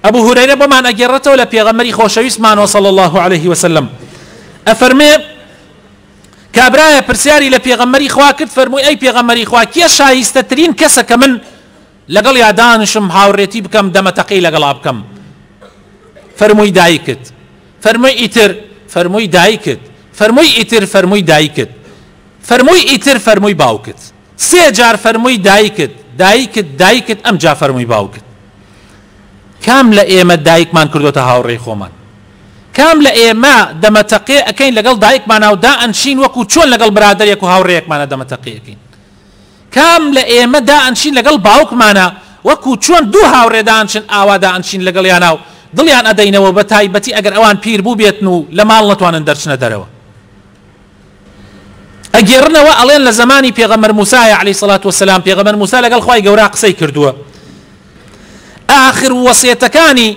أبو هريرة بمان أجرته ولا بيغمري خوشويس مان صلى الله عليه وسلم أفرمي كابرايا برسياري لبيغمري خوا كرد فرموي أي بيغمري خوا كي شايستترين كسا كمن لقل يعدانشم هاوريتي بكم دمتقي لقل أبكم فرموي دايكت فرموي إتر فرموي دايكت فرموي إتر فرموي دايكت فرموي إتر فرموي باوكت سيجار فرموي دايكت دايكت دايكت أم جا فرموي باوكت كام لإيمة دايك مان كردو تهاوري خومان كام لإيمة دمتقي أكين لقل دايك مانا ودا أنشين وكو چون لقل برادر يكو هاوريك مانا دمتقي أكين كام لإيمة دا أنشين لقل باوك مانا وكو چون دو هاوري دا أنشين آوا دا أنشين لقل ياناو دڵیان ئەدەینەوە بە تایبەتی ئەگەر ئەوان پیر بوو بێتن و لە ماڵ نەتوانن دەرچنە دەرەوە ئەگێڕنەوە ئەڵێن لە زمانی پێغەمبەر موسای عەلەیهی سەڵات وەسەلام پێغەمبەر موسا لەگەڵ خوای گەورە قسەی کردووە ئاخر وەسیەتەکانی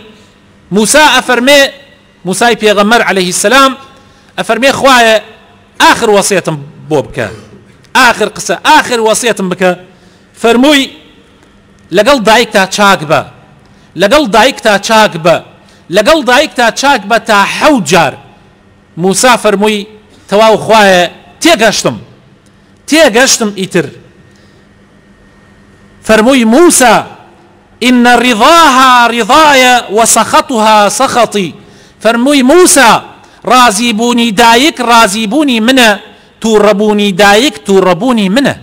موسا ئەفەرمێ موسای پێغەمبەر عەلەیهی سەلام ئەفەرمێ خوایە ئاخر وەسیەتم بۆ بکە ئاخر قسە ئاخر وەسیەتم بکە فەرمووی لەگەڵ دایکتا چاک بە لەگەڵ دایکتا چاک بە لەگەڵ دایکتا چاک بە تا 7 جار موسا فەرمووی تەواو خوایە تێگەشتم ئیتر فەرمووی موسا إن رضاها رضايا وسخطها سخطي فەرمووی موسا رازی بوونی دایک رازی بوونی منە تووڕەبوونی دایک تووڕەبوونی منە